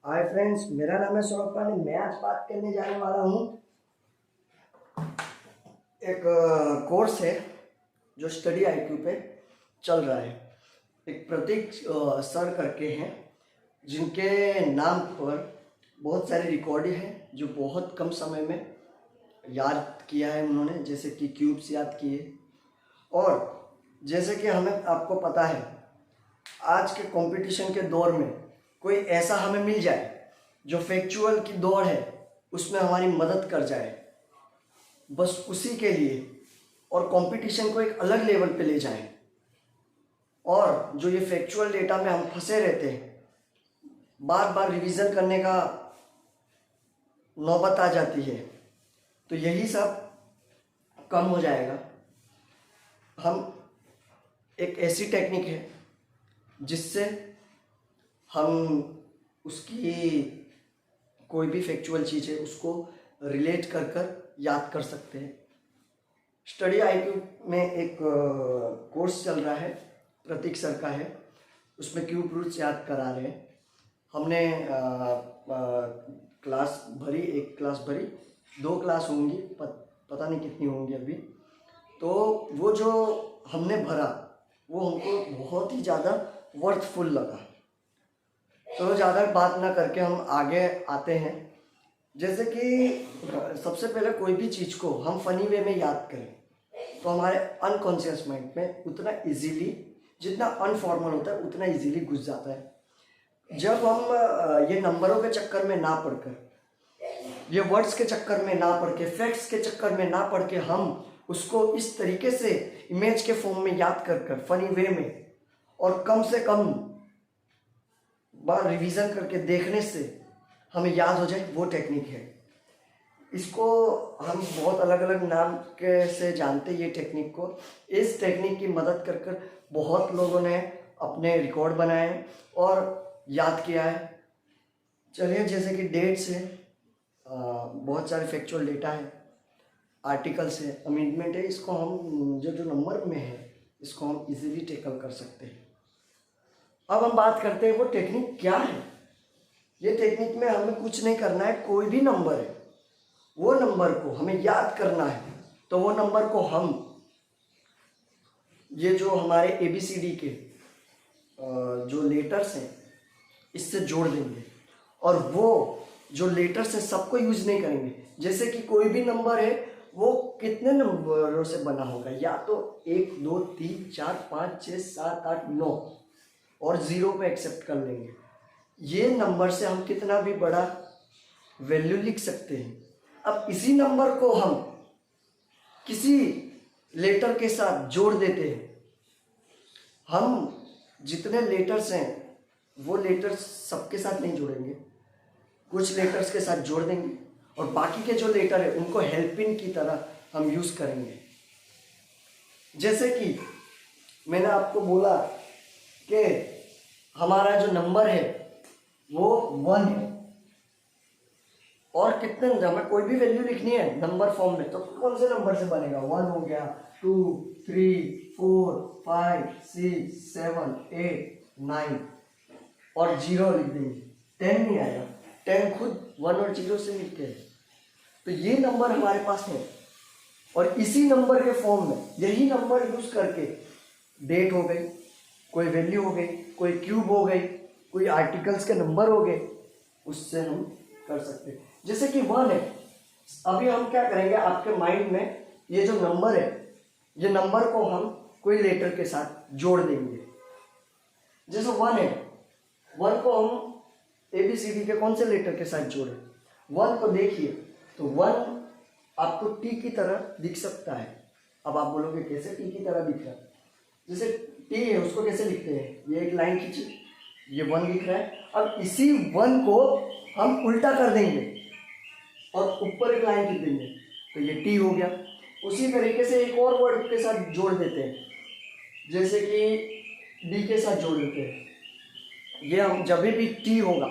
Hi friends, मेरा नाम है सौरभ पांडे। मैं आज बात करने जाने वाला हूँ एक कोर्स है जो स्टडी आईक्यू पे चल रहा है। एक प्रतीक सर करके हैं जिनके नाम पर बहुत सारी रिकॉर्डिंग है जो बहुत कम समय में याद किया है उन्होंने, जैसे कि क्यूब्स याद किए। और जैसे कि हमें आपको पता है आज के कंपटीशन के दौर में कोई ऐसा हमें मिल जाए जो फैक्चुअल की दौड़ है उसमें हमारी मदद कर जाए, बस उसी के लिए, और कंपटीशन को एक अलग लेवल पे ले जाए। और जो ये फैक्चुअल डेटा में हम फंसे रहते हैं, बार बार रिवीजन करने का नौबत आ जाती है, तो यही सब कम हो जाएगा। हम एक ऐसी टेक्निक है जिससे हम उसकी कोई भी फैक्चुअल चीज़ है उसको रिलेट कर कर याद कर सकते हैं। स्टडी आईक्यू में एक कोर्स चल रहा है, प्रतीक सर का है, उसमें क्यूब रूट्स याद करा रहे हैं। हमने क्लास भरी, एक क्लास भरी, 2 क्लास होंगी, पता नहीं कितनी होंगी अभी। तो वो जो हमने भरा वो हमको बहुत ही ज़्यादा वर्थफुल लगा। तो ज़्यादा बात ना करके हम आगे आते हैं। जैसे कि सबसे पहले कोई भी चीज़ को हम फनी वे में याद करें तो हमारे अनकॉन्शियस माइंड में उतना इजीली, जितना अनफॉर्मल होता है उतना इजीली घुस जाता है। जब हम ये नंबरों के चक्कर में ना पढ़कर, ये वर्ड्स के चक्कर में ना पढ़ के, फैक्ट्स के चक्कर में ना पढ़ के हम उसको इस तरीके से इमेज के फॉर्म में याद कर कर फनी वे में और कम से कम बार रिवीजन करके देखने से हमें याद हो जाए, वो टेक्निक है। इसको हम बहुत अलग अलग नाम के से जानते हैं ये टेक्निक को। इस टेक्निक की मदद कर कर बहुत लोगों ने अपने रिकॉर्ड बनाए हैं और याद किया है। चलिए, जैसे कि डेट्स है, बहुत सारे फैक्चुअल डेटा है, आर्टिकल्स है, अमेंडमेंट है, इसको हम जो नंबर में है इसको हम इजीली टेकल कर सकते हैं। अब हम बात करते हैं वो टेक्निक क्या है। ये टेक्निक में हमें कुछ नहीं करना है, कोई भी नंबर है वो नंबर को हमें याद करना है, तो वो नंबर को हम ये जो हमारे ABCD के जो लेटर्स हैं इससे जोड़ देंगे, और वो जो लेटर्स हैं सबको यूज नहीं करेंगे। जैसे कि कोई भी नंबर है वो कितने नंबरों से बना होगा, या तो 1 2 3 4 5 6 7 8 9 और 0 पे एक्सेप्ट कर लेंगे। ये नंबर से हम कितना भी बड़ा वैल्यू लिख सकते हैं। अब इसी नंबर को हम किसी लेटर के साथ जोड़ देते हैं। हम जितने लेटर्स हैं वो लेटर्स सबके साथ नहीं जोड़ेंगे, कुछ लेटर्स के साथ जोड़ देंगे और बाकी के जो लेटर है उनको हेल्पिंग की तरह हम यूज करेंगे। जैसे कि मैंने आपको बोला कि हमारा जो नंबर है वो 1 है, और कितने हमें कोई भी वैल्यू लिखनी है नंबर फॉर्म में, तो कौन से नंबर से बनेगा? 1 हो गया, 2 3 4 5 6 7 8 9 और 0 लिख देंगे, 10 नहीं आएगा। 10 खुद 1 और 0 से मिलते हैं। तो ये नंबर हमारे पास है, और इसी नंबर के फॉर्म में यही नंबर यूज करके डेट हो गई, कोई वैल्यू हो गई, कोई क्यूब हो गई, कोई आर्टिकल्स के नंबर हो गए, उससे हम कर सकते हैं। जैसे कि 1 है, अभी हम क्या करेंगे, आपके माइंड में ये जो नंबर है, ये नंबर को हम कोई लेटर के साथ जोड़ देंगे। जैसे 1 है, 1 को हम ABCD के कौन से लेटर के साथ जोड़े? 1 को देखिए तो 1 आपको T की तरह दिख सकता है। अब आप बोलोगे कैसे T की तरह दिख रहा है? जैसे T है उसको कैसे लिखते हैं, ये एक लाइन खींची, ये 1 लिख रहा है। अब इसी 1 को हम उल्टा कर देंगे और ऊपर एक लाइन लिख देंगे, तो ये T हो गया। उसी तरीके से एक और वर्ड के साथ जोड़ देते हैं, जैसे कि D के साथ जोड़ देते हैं। ये हम जब भी T होगा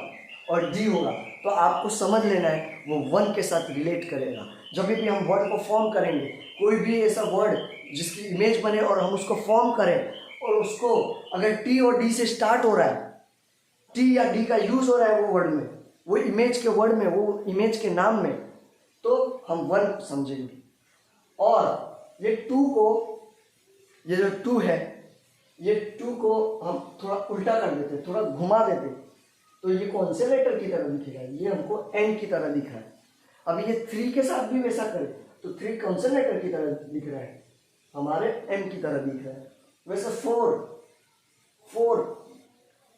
और D होगा तो आपको समझ लेना है वो 1 के साथ रिलेट करेगा। जब भी हम वर्ड को फॉर्म करेंगे, कोई भी ऐसा वर्ड जिसकी इमेज बने और हम उसको फॉर्म करें, और उसको अगर T और D से स्टार्ट हो रहा है, T या D का यूज हो रहा है वो वर्ड में, वो इमेज के वर्ड में, वो इमेज के नाम में, तो हम 1 समझेंगे। और ये 2 को, ये जो 2 है, ये 2 को हम थोड़ा उल्टा कर देते, थोड़ा घुमा देते, तो ये कौन से लेटर की तरह दिखेगा? ये हमको एन की तरह दिख रहा है। अब ये 3 के साथ भी वैसा करें तो 3 कौन से लेटर की तरह दिख रहा है? हमारे एन की तरह दिख रहा है। वैसे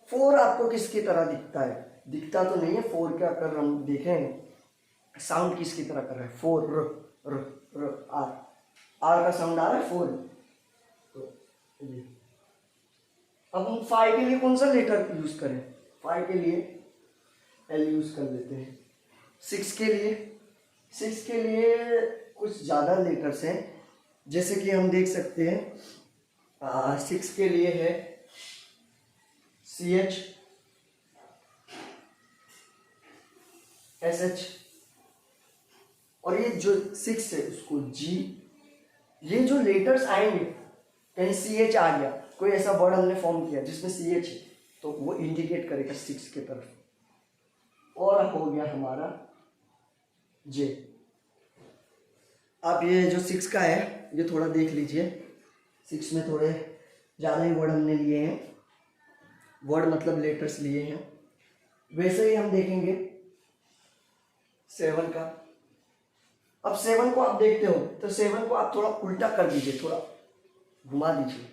4 आपको किसकी तरह दिखता है? दिखता तो नहीं है। 4 का अगर हम देखें साउंड किसकी तरह कर रहा है? 4 र र आर का साउंड आ रहा है 4। तो ये अब हम 5 के लिए कौन सा लेटर यूज करें? 5 के लिए एल यूज कर लेते हैं। 6 के लिए कुछ ज़्यादा लेटर्स हैं, जैसे कि हम देख सकते हैं 6 के लिए है CH, SH, और ये जो 6 है उसको G। ये जो लेटर्स आएंगे, कहीं CH आ गया, कोई ऐसा वर्ड हमने फॉर्म किया जिसमें CH है, तो वो इंडिकेट करेगा 6 के तरफ। और हो गया हमारा J। अब ये जो 6 का है, ये थोड़ा देख लीजिए। 6 में थोड़े ज़्यादा ही वर्ड हमने लिए हैं, वर्ड मतलब लेटर्स लिए हैं। वैसे ही हम देखेंगे 7 का। अब 7 को आप देखते हो तो 7 को आप थोड़ा उल्टा कर दीजिए, थोड़ा घुमा दीजिए,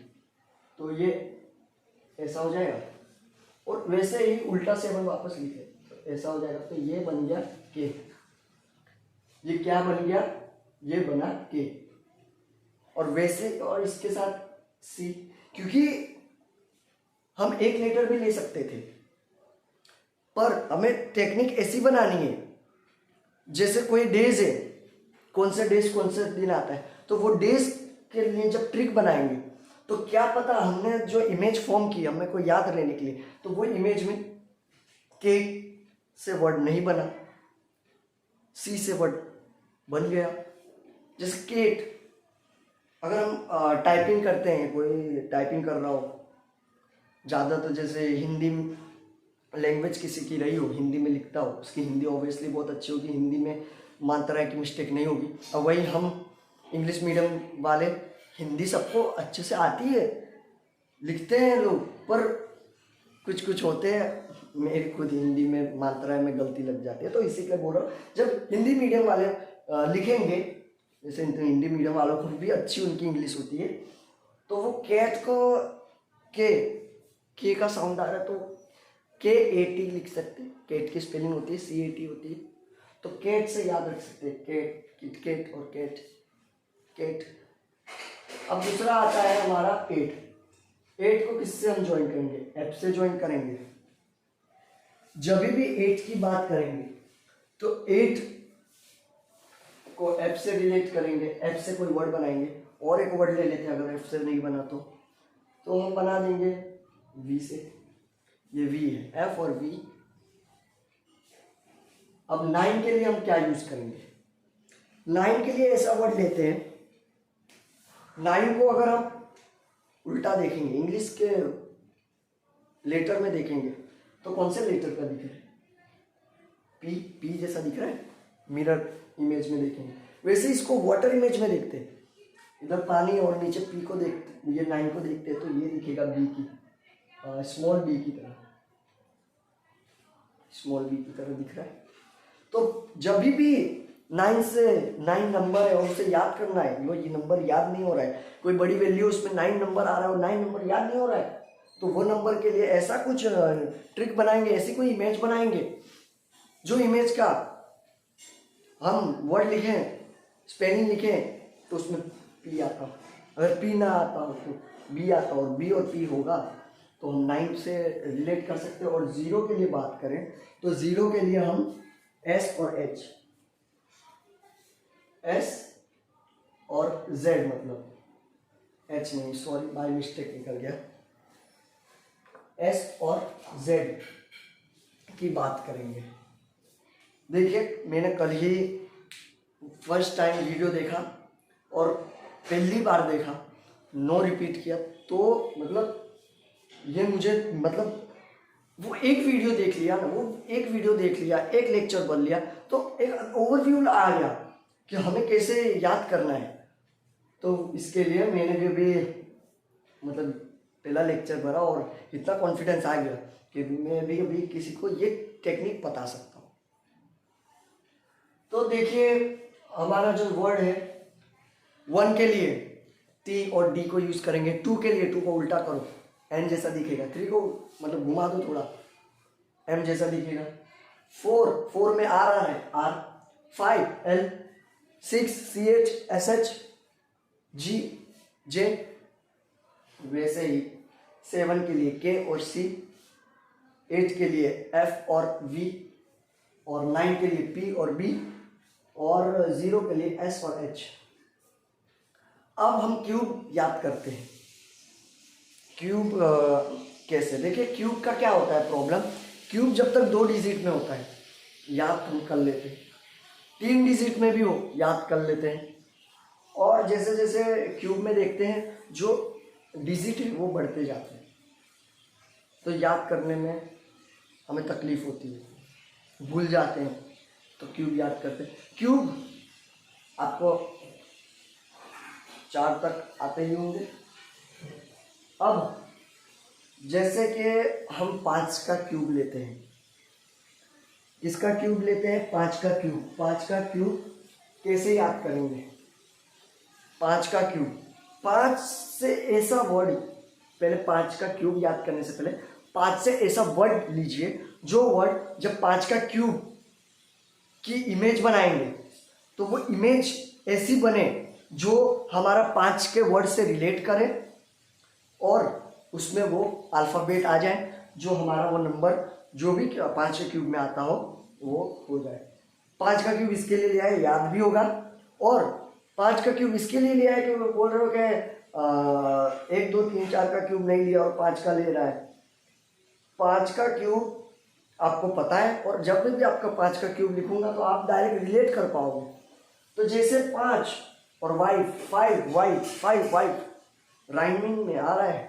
तो ये ऐसा हो जाएगा। और वैसे ही उल्टा 7 वापस लिखे तो ऐसा हो जाएगा। तो ये बन गया के। ये क्या बन गया? ये बना के। और वैसे और इसके साथ सी, क्योंकि हम एक लेटर भी ले सकते थे, पर हमें टेक्निक ऐसी बनानी है, जैसे कोई डेज है, कौन से डेज कौन से दिन आता है, तो वो डेज के लिए जब ट्रिक बनाएंगे तो क्या पता हमने जो इमेज फॉर्म की हमें को याद रहने के लिए, तो वो इमेज में के से वर्ड नहीं बना, सी से वर्ड बन गया। जैसे केट, अगर हम टाइपिंग करते हैं, कोई टाइपिंग कर रहा हो ज़्यादा, तो जैसे हिंदी लैंग्वेज किसी की रही हो, हिंदी में लिखता हो, उसकी हिंदी ऑब्वियसली बहुत अच्छी होगी, हिंदी में मात्रा की मिस्टेक नहीं होगी। और वही हम इंग्लिश मीडियम वाले, हिंदी सबको अच्छे से आती है, लिखते हैं लोग, पर कुछ कुछ होते हैं, मेरी खुद हिंदी में मात्रा में गलती लग जाती है। तो इसी के लिए बोल रहा हूँ, जब हिंदी मीडियम वाले लिखेंगे, जैसे हिंदी मीडियम वालों को भी अच्छी उनकी इंग्लिश होती है, तो वो कैट को के का साउंड आ रहा है तो KAT लिख सकते हैं। कैट की स्पेलिंग होती है CAT होती है, तो कैट से याद रख सकते हैं, कैट, किटकैट और कैट, कैट। अब दूसरा आता है हमारा 8 को किससे हम ज्वाइन करेंगे? F से ज्वाइन करेंगे। जब भी 8 की बात करेंगे तो 8 को F से रिलेट करेंगे, F से कोई वर्ड बनाएंगे, और एक वर्ड ले लेते हैं अगर F से नहीं बना तो हम बना देंगे V से। ये V है, F और V। अब 9 के लिए हम क्या यूज करेंगे? 9 के लिए ऐसा वर्ड लेते हैं, 9 को अगर हम उल्टा देखेंगे, इंग्लिश के लेटर में देखेंगे, तो कौन से लेटर का दिख रहा है? पी जैसा दिख रहा है। मिरर इमेज में देखेंगे, वैसे इसको वाटर इमेज में देखते हैं, इधर पानी और नीचे पी को देखते, ये 9 को देखते हैं, तो ये दिखेगा बी की, स्मॉल बी की तरह, स्मॉल बी की तरह दिख रहा है। तो जब भी 9 से 9 नंबर है और उसे याद करना है, ये नंबर याद नहीं हो रहा है, कोई बड़ी वैल्यू उसमें 9 नंबर आ रहा है और 9 नंबर याद नहीं हो रहा है, तो वो नंबर के लिए ऐसा कुछ ट्रिक बनाएंगे, ऐसी कोई इमेज बनाएंगे, जो इमेज का हम वर्ड लिखें, स्पेलिंग लिखें, तो उसमें पी आता हो, अगर पी ना आता हो तो बी आता हो, और बी और पी होगा तो हम 9 से रिलेट कर सकते हैं। और 0 के लिए बात करें तो 0 के लिए हम S और H, S और Z, मतलब H नहीं, सॉरी बाय मिस्टेक निकल गया, S और Z की बात करेंगे। देखिए मैंने कल ही फर्स्ट टाइम वीडियो देखा और पहली बार देखा, नो रिपीट किया, तो मतलब ये मुझे मतलब वो एक वीडियो देख लिया ना, वो एक वीडियो देख लिया, एक लेक्चर पढ़ लिया, तो एक ओवरव्यू आ गया कि हमें कैसे याद करना है। तो इसके लिए मैंने भी मतलब पहला लेक्चर पढ़ा और इतना कॉन्फिडेंस आ गया कि मैं भी अभी किसी को ये टेक्निक बता सकता हूँ। तो देखिए हमारा जो वर्ड है, 1 के लिए T और D को यूज करेंगे, 2 के लिए 2 को उल्टा करो, N जैसा दिखेगा, 3 को मतलब घुमा दो थोड़ा, M जैसा दिखेगा, 4 में R आ रहा है, R, 5 L, 6 CH SH G J, वैसे ही 7 के लिए K और C, 8 के लिए F और V, और 9 के लिए P और B, और 0 के लिए S और H। अब हम क्यूब याद करते हैं। क्यूब कैसे, देखिए क्यूब का क्या होता है प्रॉब्लम, क्यूब जब तक 2 डिजिट में होता है याद हम कर लेते हैं, 3 डिजिट में भी हो याद कर लेते हैं, और जैसे जैसे क्यूब में देखते हैं जो डिजिट है वो बढ़ते जाते हैं, तो याद करने में हमें तकलीफ होती है, भूल जाते हैं, तो क्यूब याद करते हैं। क्यूब आपको 4 तक आते ही होंगे। अब जैसे कि हम 5 का क्यूब लेते हैं, किसका क्यूब लेते हैं, 5 का क्यूब। 5 का क्यूब कैसे याद करेंगे, 5 का क्यूब, 5 से ऐसा वर्ड, पहले 5 का क्यूब याद करने से पहले 5 से ऐसा वर्ड लीजिए जो वर्ड जब 5 का क्यूब की इमेज बनाएंगे तो वो इमेज ऐसी बने जो हमारा 5 के वर्ड से रिलेट करे और उसमें वो अल्फ़ाबेट आ जाए, जो हमारा वो नंबर जो भी 5 के क्यूब में आता हो वो हो जाए। 5 का क्यूब इसके लिए लिया है, याद भी होगा, और 5 का क्यूब इसके लिए लिया है कि वो बोल रहे हो कि 1 2 3 4 का क्यूब नहीं लिया और 5 का ले रहा है। 5 का क्यूब आपको पता है, और जब भी आपका 5 का क्यूब लिखूंगा तो आप डायरेक्ट रिलेट कर पाओगे। तो जैसे 5 और वाइफ, 5 वाइफ, 5 वाइफ राइमिंग में आ रहा है,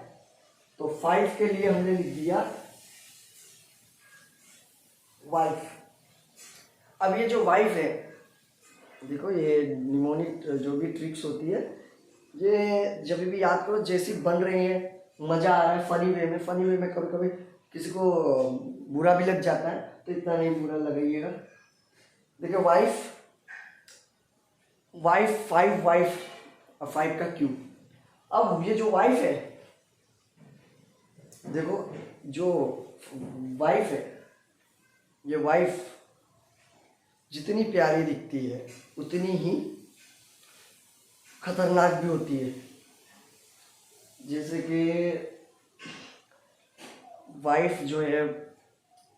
तो 5 के लिए हमने लिख दिया वाइफ। अब ये जो वाइफ है, देखो ये निमोनिक जो भी ट्रिक्स होती है, ये जब भी याद करो जैसी बन रही है, मज़ा आ रहा है फनी वे में। फनी वे में कभी कभी किसी को बुरा भी लग जाता है, तो इतना नहीं बुरा लगाइएगा। देखिए वाइफ, वाइफ, 5 वाइफ और 5 का क्यूब। अब ये जो वाइफ है, देखो जो वाइफ है, ये वाइफ जितनी प्यारी दिखती है उतनी ही खतरनाक भी होती है। जैसे कि वाइफ जो है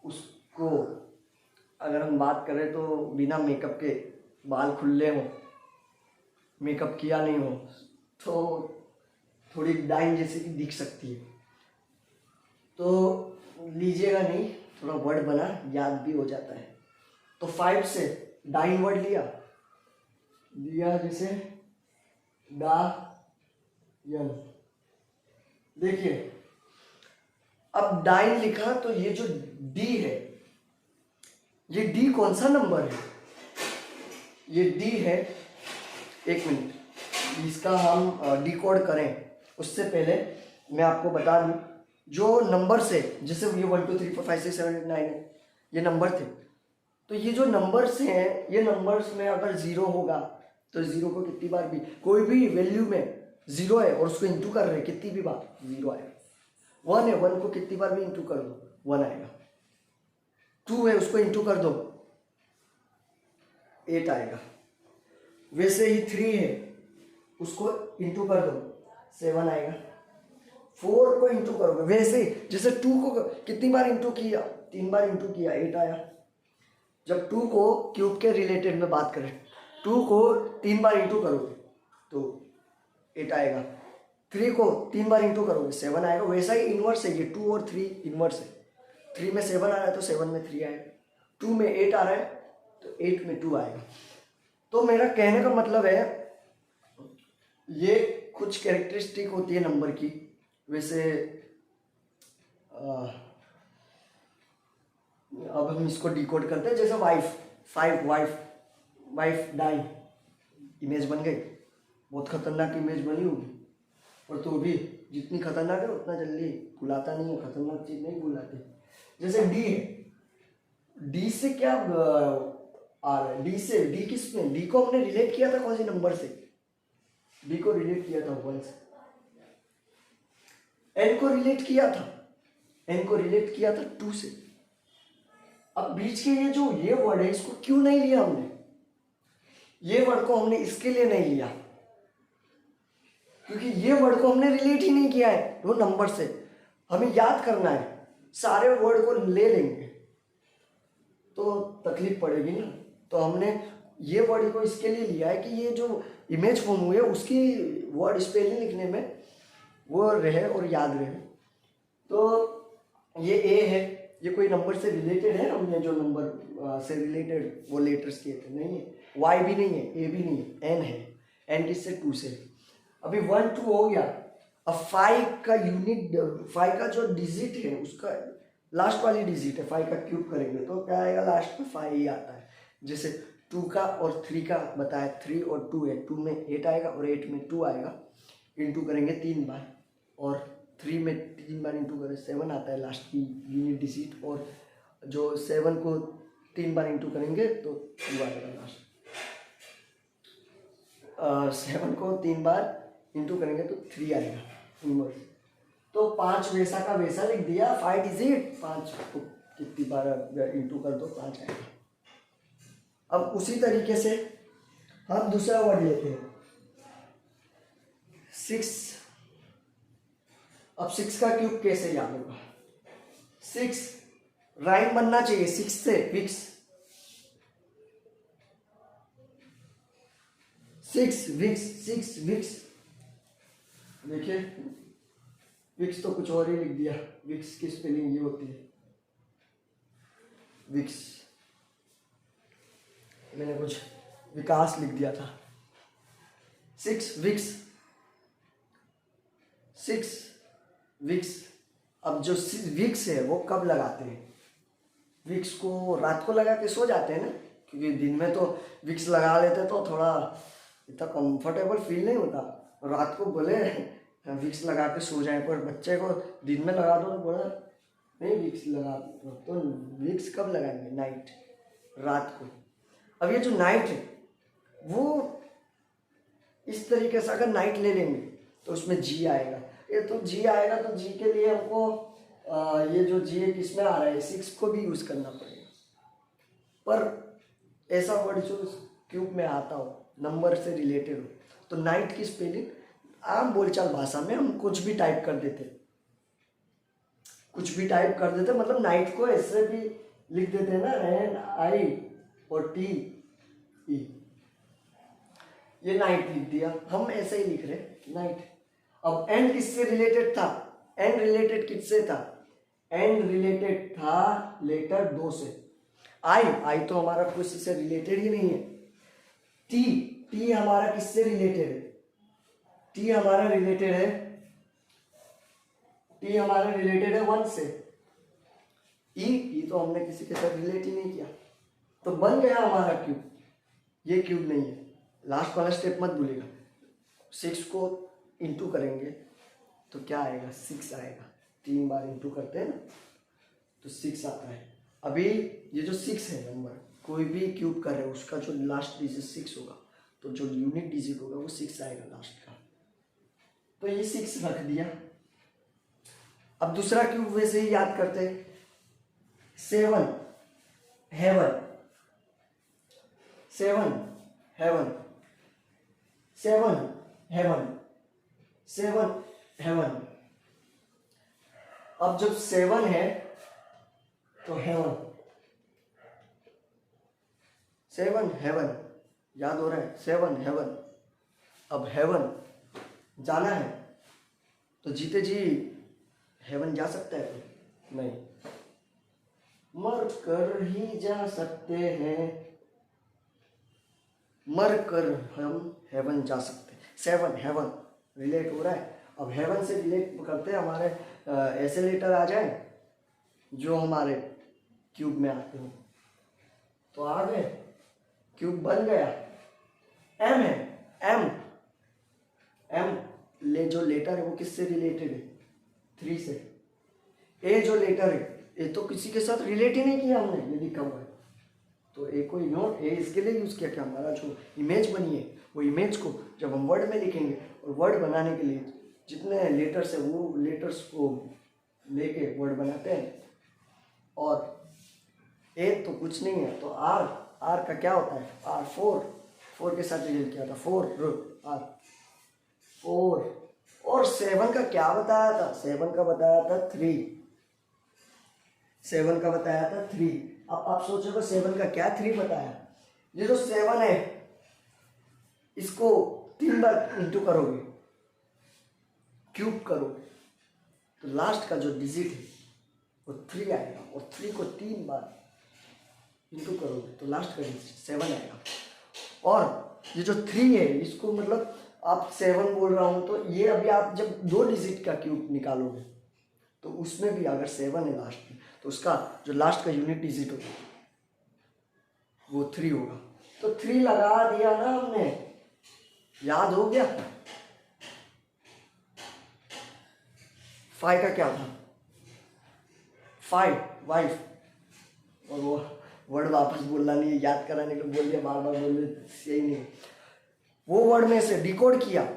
उसको अगर हम बात करें तो बिना मेकअप के बाल खुले हों, मेकअप किया नहीं हो, तो थोड़ी डाइन जैसी भी दिख सकती है। तो लीजिएगा नहीं, थोड़ा वर्ड बना याद भी हो जाता है। तो 5 से डाइन वर्ड लिया जैसे डा यन। देखिए अब डाइन लिखा तो ये जो डी है, ये डी कौन सा नंबर है, ये डी है, 1 मिनट, इसका हम डिकोड करें उससे पहले मैं आपको बता दूं, जो नंबर से, जैसे ये 1 2 3 4 5 6 7 8 9 है, ये नंबर थे, तो ये जो नंबर्स हैं, ये नंबर्स में अगर 0 होगा तो 0 को कितनी बार भी, कोई भी वैल्यू में 0 है और उसको इंटू कर रहे हैं कितनी भी बार 0 आएगा। 1 है, 1 को कितनी बार भी इंटू कर दो 1 आएगा। 2 है, उसको इंटू कर दो 8 आएगा। वैसे ही 3 है, उसको इंटू कर दो 7 आएगा। 4 को इंटू करोगे, वैसे ही जैसे 2 को कितनी बार इंटू किया, 3 बार इंटू किया 8 आया। जब 2 को क्यूब के रिलेटेड में बात करें, 2 को 3 बार इंटू करोगे तो 8 आएगा। 3 को 3 बार इंटू करोगे 7 आएगा। वैसा ही इनवर्स है, ये 2 और 3 इनवर्स है। 3 में 7 आ रहा है तो 7 में 3 आएगा। 2 में 8 आ रहा है तो 8 में 2 आएगा। तो मेरा कहने का मतलब है, ये कुछ कैरेक्टरिस्टिक होती है नंबर की। वैसे अब हम इसको डिकोड करते हैं, जैसे wife, five, wife, wife die, image बन गई, बहुत खतरनाक इमेज बनी होगी, और तो भी जितनी खतरनाक है उतना जल्दी भुलाता नहीं है, खतरनाक चीज नहीं भुलाती। जैसे डी है, डी से क्या आ रहा है, डी से, डी किस में, डी को हमने रिलेट किया था कौन सी नंबर से, डी को रिलेट किया था 1 से, एन को रिलेट किया था, एन को रिलेट किया था 2 से। अब बीच के ये वर्ड है, इसको क्यों नहीं लिया हमने, ये वर्ड को हमने इसके लिए नहीं लिया क्योंकि ये वर्ड को हमने रिलेट ही नहीं किया है वो नंबर से। हमें याद करना है, सारे वर्ड को ले लेंगे तो तकलीफ पड़ेगी ना, तो हमने ये वर्ड को इसके लिए लिया है कि ये जो इमेज फॉर्म हुई है उसकी वर्ड स्पेलिंग लिखने में वो रहे और याद रहे। तो ये ए है, ये कोई नंबर से रिलेटेड है, हमने जो नंबर से रिलेटेड वो लेटर्स किए थे, नहीं है, वाई भी नहीं है, ए भी नहीं है, एन है, एन किससे 2 से। अभी 1 2 हो गया। अब 5 का यूनिट, 5 का जो डिजिट है उसका लास्ट वाली डिजिट है, 5 का क्यूब करेंगे तो क्या आएगा, लास्ट में 5 ही आता है। जैसे 2 का और 3 का बताया, 3 और 2 है, 2 में 8 आएगा और 8 में 2 आएगा, इंटू करेंगे 3 बार, और 3 में 3 बार इंटू करें 7 आता है लास्ट की यूनिट डिजिट, और जो 7 को 3 बार इंटू करेंगे तो 2 आएगा लास्ट। 7 को 3 बार इंटू करेंगे तो 3 आएगा इनवर्स। तो 5 वैसा का वैसा लिख दिया, 5 डिजिट, 5 को कितनी बार इंटू कर दो 5 आएगा। अब उसी तरीके से हम दूसरा वर्ड लेते हैं 6। अब 6 का क्यूब कैसे याद होगा, 6 राइम बनना चाहिए 6 से, विक्स, 6 विक्स, 6 विक्स। देखिए विक्स तो कुछ और ही लिख दिया, विक्स की स्पेलिंग ये होती है विक्स, मैंने कुछ विकास लिख दिया था। 6 विक्स, 6 विक्स। अब जो विक्स है वो कब लगाते हैं, विक्स को रात को लगा के सो जाते हैं ना, क्योंकि दिन में तो विक्स लगा लेते तो थोड़ा इतना कंफर्टेबल फील नहीं होता, रात को बोले विक्स लगा के सो जाए, पर बच्चे को दिन में लगा दो तो बोला नहीं विक्स लगा दो, तो विक्स कब लगाएंगे, नाइट, रात को। अब ये जो नाइट है वो इस तरीके से अगर नाइट ले लेंगे तो उसमें जी आएगा, ये तो जी आएगा, तो जी के लिए हमको ये जो जी है किस में आ रहा है, 6 को भी यूज़ करना पड़ेगा, पर ऐसा वर्ड जो क्यूब में आता हो, नंबर से रिलेटेड हो। तो नाइट की स्पेलिंग आम बोलचाल भाषा में हम कुछ भी टाइप कर देते, कुछ भी टाइप कर देते, मतलब नाइट को ऐसे भी लिख देते हैं ना, एन आई और टी ई, ये नाइट लिख दिया, हम ऐसे ही लिख रहे नाइट। अब एंड किससे रिलेटेड था, एंड रिलेटेड किससे था, एंड रिलेटेड था लेटर 2 से। आई तो हमारा कुछ से रिलेटेड ही नहीं है। टी हमारा किससे रिलेटेड है, टी हमारा रिलेटेड है, टी हमारा रिलेटेड है 1 से। ई तो हमने किसी के साथ रिलेट ही नहीं किया, तो बन गया हमारा क्यूब। ये क्यूब नहीं है, लास्ट वाला स्टेप मत भूलिएगा। 6 को इंटू करेंगे तो क्या आएगा, 6 आएगा, 3 बार इंटू करते हैं ना तो 6 आता है। अभी ये जो 6 है नंबर, कोई भी क्यूब कर रहे हो उसका जो लास्ट डिजिट 6 होगा, तो जो यूनिट डिजिट होगा वो 6 आएगा लास्ट का, तो ये 6 रख दिया। अब दूसरा क्यूब वैसे ही याद करते हैं, 7 हेवन, 7 हेवन, 7 हेवन, 7 हेवन। अब जब 7 है तो हेवन, 7 हेवन, याद हो रहा है, 7 हेवन। अब हेवन जाना है तो जीते जी हेवन जा सकता है तो नहीं, मर कर ही जा सकते हैं, मर कर हम हेवन जा सकते हैं। 7 हेवन रिलेट हो रहा है। अब हेवन से रिलेट करते हैं, हमारे ऐसे लेटर आ जाए जो हमारे क्यूब में आते हो तो आ गए, क्यूब बन गया। एम है, एम एम ले जो लेटर है वो किससे रिलेटेड है? 3 से। ए जो लेटर है ये तो किसी के साथ रिलेट ही नहीं किया हमने, ये लिखा हुआ है तो ए को इग्नोर, ए इसके लिए यूज़ किया कि हमारा जो इमेज बनी है वो इमेज को जब हम वर्ड में लिखेंगे और वर्ड बनाने के लिए जितने लेटर्स है वो लेटर्स को लेके वर्ड बनाते हैं। और ए तो कुछ नहीं है तो आर, आर का क्या होता है? आर 4 के साथ रिलेट किया था, 4 आर 4। और 7 का क्या बताया था? 7 का बताया था 3, 7 का बताया था 3। अब आप सोचोगे 7 का क्या 3 बताया? ये जो 7 है इसको 3 बार इंटू करोगे, क्यूब करोगे तो लास्ट का जो डिजिट है वो 3 आएगा और 3 को 3 बार इंटू करोगे तो लास्ट का डिजिट 7 आएगा। और ये जो 3 है इसको मतलब आप 7 बोल रहा हूँ तो ये अभी आप जब 2 डिजिट का क्यूब निकालोगे तो उसमें भी अगर 7 है लास्ट में तो उसका जो लास्ट का यूनिट डिजिट होगा वो 3 होगा। तो 3 लगा दिया ना हमने, याद हो गया। 5 का क्या था? 5 वाइफ, और वो वर्ड वापस बोलना नहीं है, याद कराने के लिए बोल दिया, बार बार बोल दिया, यही नहीं। वो वर्ड में से डिकोड किया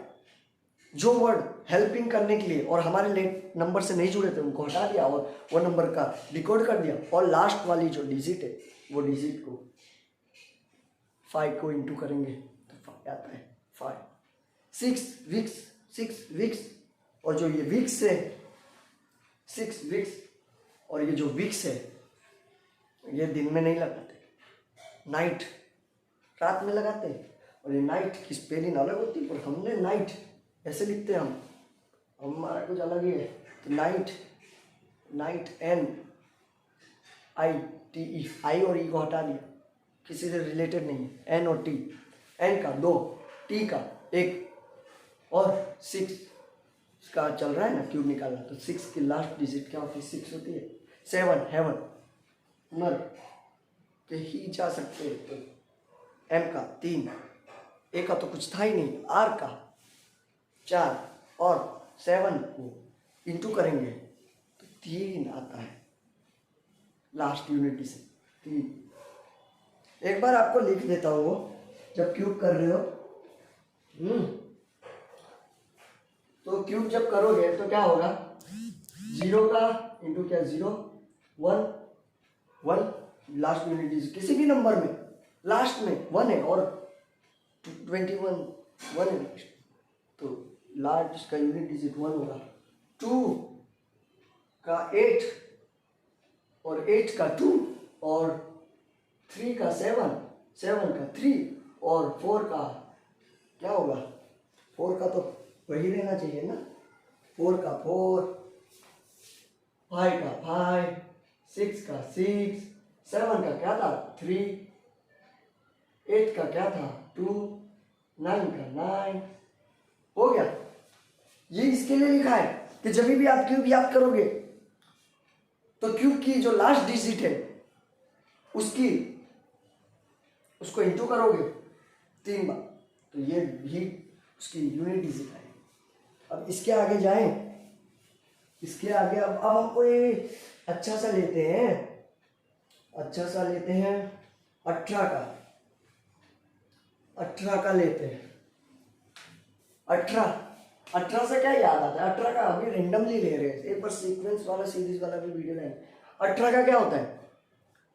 जो वर्ड हेल्पिंग करने के लिए और हमारे लेट नंबर से नहीं जुड़े थे उनको हटा दिया और वो नंबर का डिकोड कर दिया और लास्ट वाली जो डिजिट है वो डिजिट को 5 को इंटू करेंगे तो 5 आता है 5। 6 वीक्स और जो ये वीक्स है 6 वीक्स और ये जो वीक्स है ये दिन में नहीं लगाते, नाइट रात में लगाते हैं। और ये नाइट की स्पेलिंग अलग होती है पर हमने नाइट ऐसे लिखते हैं, हम हमारा कुछ अलग ही है। तो नाइट, नाइट NITE, आई और ई को हटा दिया, किसी से रिलेटेड नहीं है। N और T, N का 2, T का 1 और 6 का चल रहा है ना क्यूब निकालना तो 6 की लास्ट डिजिट क्या होती है? 6 होती है। 7 हेवन, नर के ही जा सकते हैं तो M का 3, A का तो कुछ था ही नहीं, R का 4 और 7 को इंटू करेंगे तो 3 आता है लास्ट यूनिट से 3। एक बार आपको लिख देता हूँ जब क्यूब कर रहे हो तो क्यूब जब करोगे तो क्या होगा? 0 का इंटू क्या? 0 1 लास्ट यूनिट डिजिट किसी भी नंबर में लास्ट में 1 है और 21 1 है तो लास्ट का यूनिट डिजिट 1 होगा। 2 का 8 और 8 का 2 और 3 का 7 7 का 3 और 4 का क्या होगा? 4 का तो वही रहना चाहिए ना, 4 का 4, 5 का 5, 6 का 6, 7 का क्या था? 3, 8 का क्या था? 2, 9 का 9। हो गया। ये इसके लिए लिखा है कि जब भी आप क्यूब याद करोगे तो क्यूब की जो लास्ट डिजिट है उसको इंटू करोगे 3 बार तो ये ही उसकी यूनिट डिजिट आएगी। अब इसके आगे जाएं, इसके आगे अब हम कोई अच्छा सा लेते हैं, 18 का लेते हैं। 18 से क्या याद आता है? 18 का अभी रेंडमली ले रहे हैं, एक बार सीक्वेंस वाला सीरीज वाला भी वीडियो लाएंगे। 18 का क्या होता है?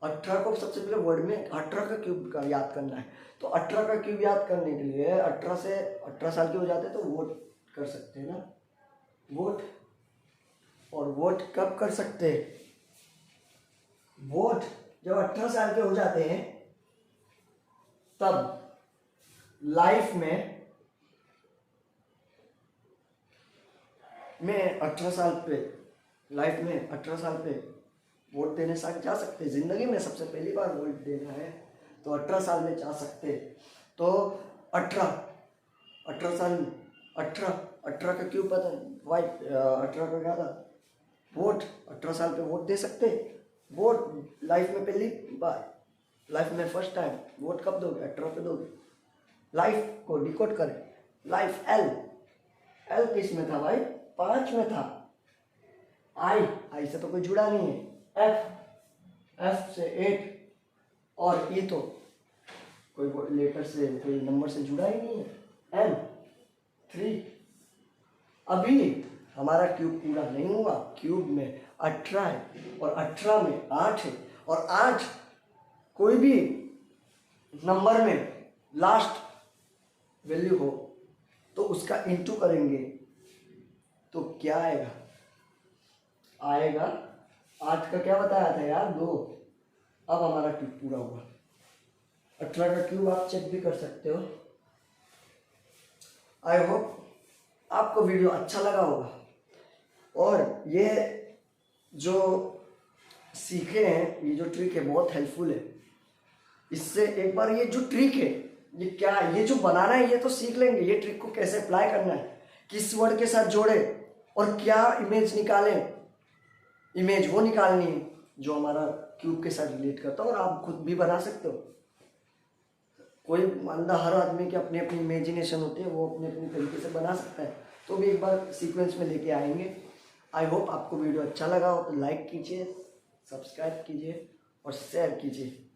18 को सबसे पहले वर्ड में 18 का क्यूब का याद करना है तो 18 का क्यूब याद करने के लिए 18 से 18 साल के हो जाते हैं तो वोट कर सकते हैं ना, वोट। और वोट कब कर सकते हैं? वोट जब 18 साल के हो जाते हैं तब लाइफ में 18 साल पे वोट देने जा सकते हैं। जिंदगी में सबसे पहली बार वोट देना है तो 18 साल में जा सकते हैं। तो 18 साल में 18 का क्यों पता? 18 का क्या था? वोट 18 साल पे वोट दे सकते हैं वो लाइफ में पहली बार, लाइफ में फर्स्ट टाइम वोट कब दोगे? 18 पे दोगे। लाइफ को डिकोड करें। लाइफ एल, एल किस में था भाई? 5 में था। आई से तो कोई जुड़ा नहीं है। एफ से 8, और ई तो कोई लेटर से, कोई नंबर से जुड़ा ही नहीं है। एम 3। अभी हमारा क्यूब पूरा नहीं हुआ। क्यूब में 18 है और 18 में 8 है, और 8 कोई भी नंबर में लास्ट वैल्यू हो तो उसका इंटू करेंगे तो क्या आएगा? आएगा 8 का क्या बताया था यार? 2। अब हमारा क्यूब पूरा हुआ। 18 का क्यूब आप चेक भी कर सकते हो। आई होप आपको वीडियो अच्छा लगा होगा, और ये जो सीखे हैं, ये जो ट्रिक है बहुत हेल्पफुल है। इससे एक बार ये जो ट्रिक है, ये क्या है, ये जो बनाना है ये तो सीख लेंगे। ये ट्रिक को कैसे अप्लाई करना है, किस वर्ड के साथ जोड़े और क्या इमेज निकालें। इमेज वो निकालनी है जो हमारा क्यूब के साथ रिलेट करता है, और आप खुद भी बना सकते हो। कोई मतलब हर आदमी की अपनी अपनी इमेजिनेशन होती है, वो अपने अपने तरीके से बना सकता है। तो भी एक बार सीक्वेंस में लेके आएंगे। आई होप आपको वीडियो अच्छा लगा हो तो लाइक कीजिए, सब्सक्राइब कीजिए और शेयर कीजिए।